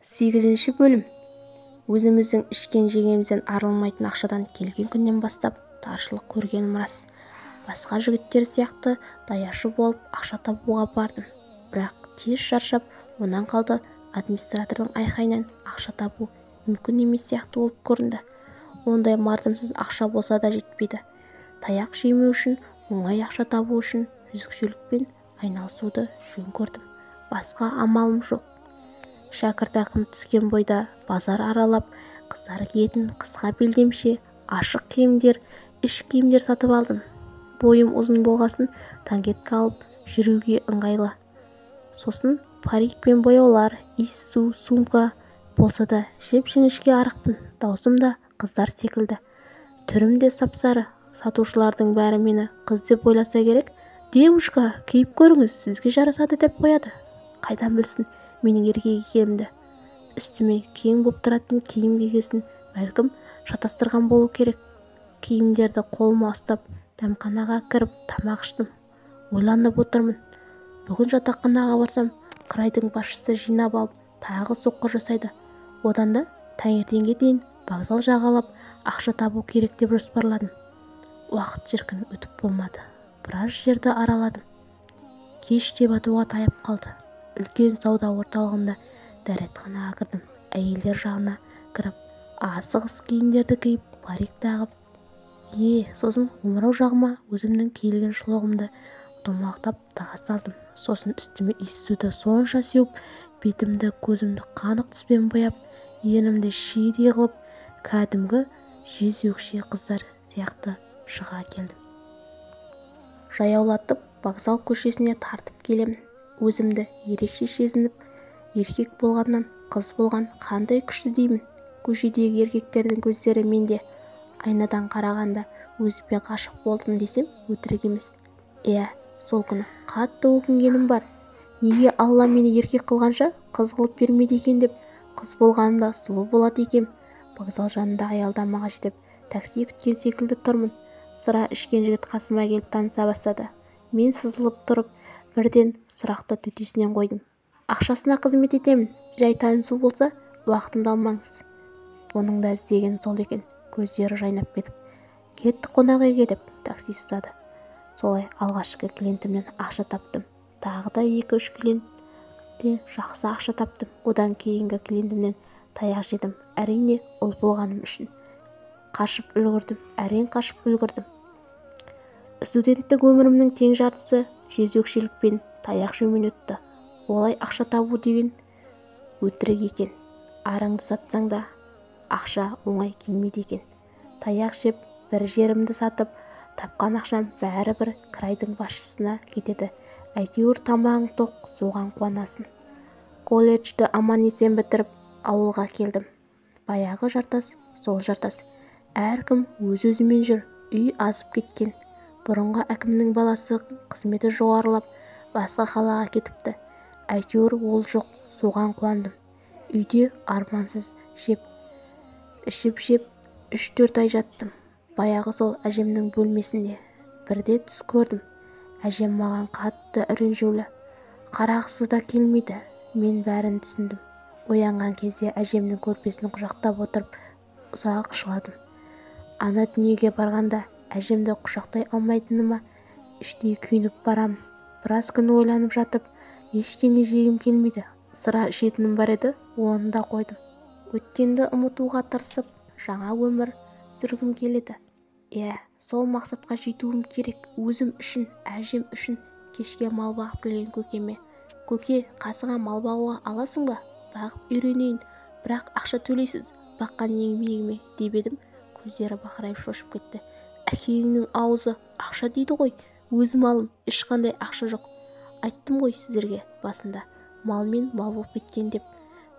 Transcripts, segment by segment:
8 бөлім. Өзіміздің ішкен жегемізден арылмайтын ақшадан келген күннен бастап таршылық көргенім рас. Басқа жігіттер сияқты даяшы болып ақша табуға бардым. Бірақ тез шаршап, онан қалды администратордың айқайынан ақша табу мүмкін емес сияқты болып көрінді. Ондай мардымсыз ақша болса да жетпейді. Таяқ жемеу үшін, оңай ақша табу үшін жөзекшелікпен айналысуды жөн көрдім. Басқа амалым жоқ. Шәкіртақым түскен бойда базар аралап, қыздар киетін қысқа белдемше, ашық киімдер, іш киімдер сатып алдым. Бойым ұзын болғасын таңгетке алып жүруге ыңғайлы. Сосын парик пен бояулар, иіссу, сумка болса да жеп-жіңішке арықпын. Даусым да қыздар секілді. Түрім де сап-сары. Сатушылардың бәрі мені қыз деп ойласа керек. «Девушка, киіп көріңіз, сізге жарасады» деп қояды. Қайдан білсін менің еркек екенімді. Үстіме кең боп тұратын киім кигесін бәлкім шатастырған болу керек. Киімдерді қолыма ұстап, дәмханаға кіріп тамақ іштім. Ойланып отырмын. Бүгін жатақханаға барсам, қырайдың басшысы жинап алып, тағы соққы жасайды. Одан да таңертеңге дейін вокзал жағалап, ақша табу керек деп жоспарладым. Уақыт шіркін өтіп болмады. Біраз жерді араладым. Кеш те батуға таяп қалды. Үлкен сауда орталығында дәретханаға кірдім. Әйелдер жағына кіріп, асығыс киімдерді киіп, парик тағып, сосын омырау жағыма өзімнің киілген шұлығымды домалақтап тыға салдым. Сосын үстіме иіссуді сонша сеуіп, бетімді, көзімді қанық түспен бояп, ернімді шиедей қылып, кәдімгі жезөкше қыздар сияқты шыға келдім. Жаяулатып вокзал көшесіне тартып келемін. Өзімді ерекше сезініп, еркек болғаннан қыз болған қандай күшті деймін. Көшедегі еркектердің көздері менде. Айнадан қарағанда өзіме ғашық болдым десем өтірік емес. Сол күні қатты өкінгенім бар. Неге Алла мені еркек қылғанша қыз қылып бермеді екен деп, қыз болғанында сұлу болады екем. Вокзал жанында аялдамаға жетіп, такси күткен секілді тұрмын. Сыра ішкен жігіт қасыма келіп таныса бастады. Мен сызылып тұрып, бірден сұрақты төтесінен қойдым. Ақшасына қызмет етемін. Жай танысу болса, уақытымды алмаңыз. Оның да іздеген сол екен. Көздері жайнап кетіп, «Кеттік қонақ үйге» деп такси ұстады. Солай алғашқы клиентімнен ақша таптым. Тағы да 2-3 клиенттен жақсы ақша таптым. Одан кейінгі клиентімнен таяқ жедім. Әрине, ұл болғаным үшін. Қашып үлгірдім. Студенттік өмірімнің тең жартысы жезөкшелікпен таяқ жеумен өтті. Олай ақша табу деген өтірік екен. Арыңды сатсаң да ақша оңай келмейді екен. Таяқ жеп, бір жерімді сатып, тапқан ақшам бәрібір қырайдың басшысына кетеді. Әйтеуір тамағың тоқ, соған қуанасың. Колледжді аман-есен бітіріп, ауылға келдім. Баяғы жартас, сол жартас. Әркім өз-өзімен жүр. Үй азып кеткен. Бұрынғы әкімнің баласы қызметі жоғарылап, басқа қалаға кетіпті. Әйтеуір ол жоқ, соған қуандым. Үйде армансыз ішіп 3-4 ай жаттым. Баяғы сол әжемнің бөлмесінде. Бірде түс көрдім. Әжем маған қатты ренжулі. Қарағысы да келмейді. Мен бәрін түсіндім. Оянған кезде әжемнің көрпесін құшақтап отырып, ұзақ жыладым. Ана дүниеге барғанда әжемді құшақтай алмайтыныма іштей күйініп барамын. Біраз күн ойланып жатып, ештеңе жегім келмейді. Сыра ішетінім бар еді, оны да қойдым. Өткенді ұмытуға тырысып, жаңа өмір сүргім келеді. Сол мақсатқа жетуім керек. Өзім үшін, әжем үшін. Кешке мал бағып келген көкеме: «Көке, қасыңа мал бағуға аласың ба? Бағып үйренейін. Бірақ ақша төлейсіз, баққан еңбегіме» деп едім. Көздері бақырайып шошып кетті. «Әкеңнің аузы ақша дейді ғой. Өз малым, ешқандай ақша жоқ. Айттым ғой сіздерге басында, малмен мал болып кеткен деп.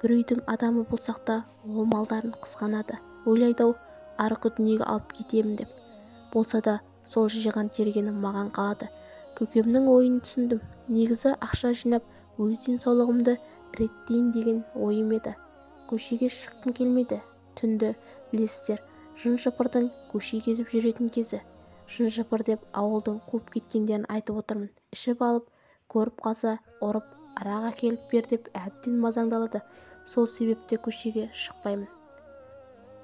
Бір үйдің адамы болсақ та, ол малдарын қызғанады. Ойлайды-ау, арғы дүниеге алып кетемін деп. Болса да сол жиған тергенім маған қалады». Көкемнің ойын түсіндім. Негізі ақша жинап, өз денсаулығымды реттейін деген ойым еді. Көшеге шыққым келмейді. Түнді білесіздер, жын-жыпырдың көше кезіп жүретін кезі. Жын-жыпыр деп ауылдың қуып кеткендерін айтып отырмын. Ішіп алып, көріп қалса ұрып, арақ әкеліп бер деп әбден мазаңдалады. сол себепті көшеге шықпаймын.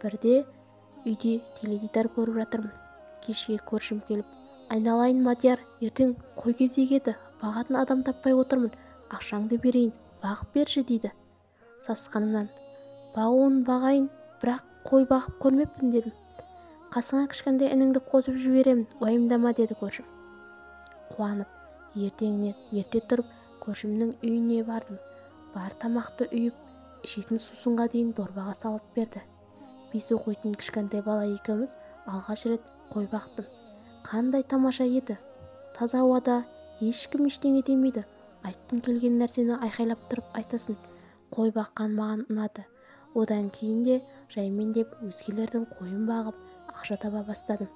Бірде үйде теледидар көріп жатырмын. Кешке көршім келіп, айналайын Мадияр, ертең қой кезегі еді, бағатын адам таппай отырмын, ақшаңды берейін, бағып берші дейді. Сасқанымнан, бағуын бағайын, бірақ қой бағып көрмеппін дедім. Қасыңа кішкентай ініңді қосып жіберемін, уайымдама деді көршім. Қуанып, ертеңіне ерте тұрып көршімнің үйіне бардым. Бар тамақты үйіп, ішетін сусынға дейін дорбаға салып берді. Бес оқитын кішкентай бала екеуміз алғаш рет қой бақтым. Қандай тамаша еді. Таза ауада ешкім ештеңе демейді. Айтқың келген нәрсені айқайлап тұрып айтасың. Қой баққан маған ұнады. Одан кейін де жаймендеп өзгелердің қойын бағып ақша таба бастадым.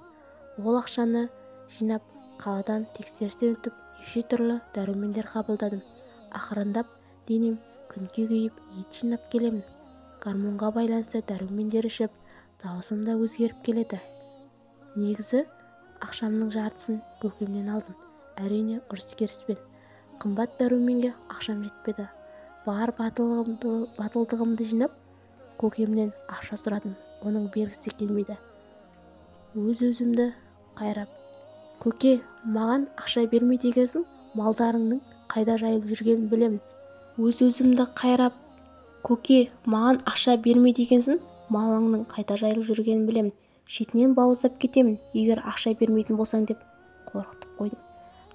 Ол ақшаны жинап қаладан тексерістен өтіп неше түрлі дәрумендер қабылдадым. Ақырындап денем күнге күйіп ет жинап келемін. Гормонға байланысты дәрумендер ішіп, даусым да өзгеріп келеді. Негізі ақшамның жартысын көкемнен алдым. Әрине ұрыс-керіспен. Қымбат дәруменге ақшам жетпеді. Бар батылдығымды жинап, көкемнен ақша сұрадым. Оның бергісі келмейді. Өз-өзімді қайрап, көке, маған ақша бермей дегенсің, малдарыңның қайда жайылып жүргенін білемін. Өз-өзімді қайрап, көке, маған ақша бермей дегенсің, малыңның қайда жайылып жүргенін білемін. Шетінен бауыздап кетемін, егер ақша бермейтін болсаң деп қорқытып қойдым.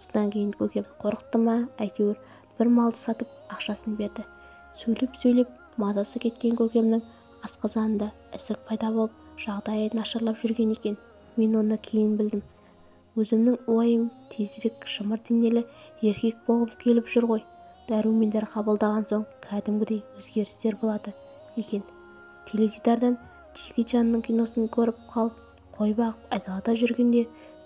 Содан кейін көкем қорқытты ма, әйтеуір бір малды сатып ақшасын берді. Сөйлеп мазасы кеткен көкемнің асқазанында ісік пайда болып, жағдайы нашарлап жүрген екен. Мен оны кейін білдім. Өзімнің ойым тезірек шымыр денелі еркек болып келіп жүр ғой. Дәрумендер қабылдаған соң кәдімгідей өзгерістер болады екен. Теледидардан Джеки Чанның киносын көріп қалып, қой бағып айдалада жүргенде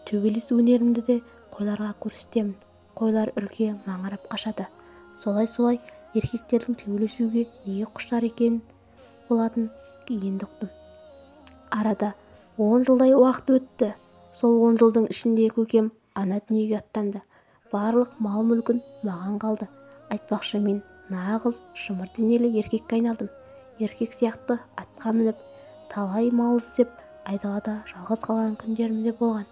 төбелес өнерімді де қойларға көрсетемін. Қойлар үрке маңырап қашады. Солай еркектердің төбелесуге неге құштар екенін болатын енді ұқтым. Арада 10 жылдай уақыт өтті. Сол 10 жылдың ішінде көкем ана дүниеге аттанды. Барлық мал-мүлкін маған қалды. Айтпақшы, мен нағыз шымыр денелі еркекке айналдым. Еркек сияқты атқа мініп, талай мал іздеп, айдалада жалғыз қалған күндерім де болған.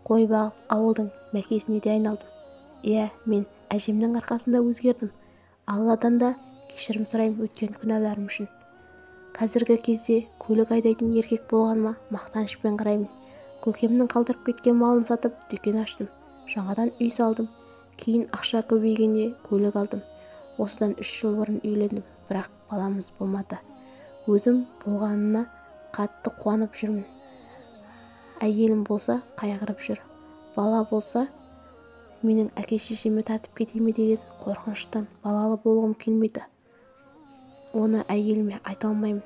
Қой бағып ауылдың мәкесіне де айналдым. Иә, мен әжемнің арқасында өзгердім. Алладан да кешірім сұраймын өткен күнәларым үшін. Қазіргі кезде көлік айдайтын еркек болғаныма мақтанышпен қараймын. Көкемнің қалдырып кеткен малын сатып дүкен аштым. Жаңадан үй салдым. Кейін ақша көбейгенде көлік алдым. Осыдан 3 жыл бұрын үйлендім, бірақ баламыз болмады. Өзім болғанына қатты қуанып жүрмін. Әйелім болса қайғырып жүр. Бала болса менің әке-шешеме тартып кете ме деген қорқыныштан балалы болғым келмейді. Оны әйеліме айта алмаймын.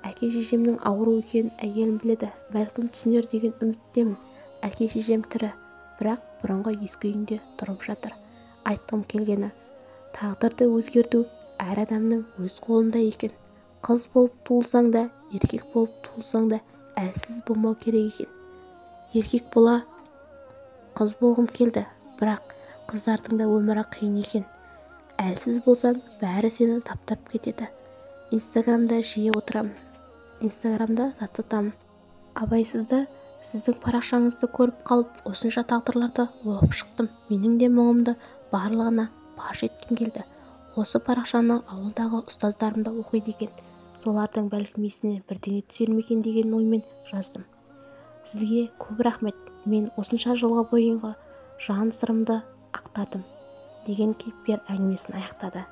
Әке-шешемнің ауру екенін әйелім біледі, бәлкім түсінер деген үміттемін. Әке-шешем тірі, бірақ бұрынғы ескі үйінде тұрып жатыр. Айтқым келгені, тағдырды өзгерту әр адамның өз қолында екен. Қыз болып туылсаң да, еркек болып туылсаң да әлсіз болмау керек екен. Еркек бола қыз болғым келді, бірақ қыздардың да өмірі қиын екен. Әлсіз болсаң, бәрі сені таптап кетеді. Инстаграмда жиі отырамын. Инстаграмда зат сатамын. Абайсызда сіздің парақшаңызды көріп қалып, осынша тағдырларды оқып шықтым. Менің де мұңымды барлығына паш еткім келді. Осы парақшаны ауылдағы ұстаздарым да оқиды екен. Солардың бәлкім есіне бірдеңе түсер ме екен деген оймен жаздым. Сізге көп рахмет. Мен осынша жылға бойынғы жан сырымды ақтардым деген кейіпкер әңгімесін аяқтады.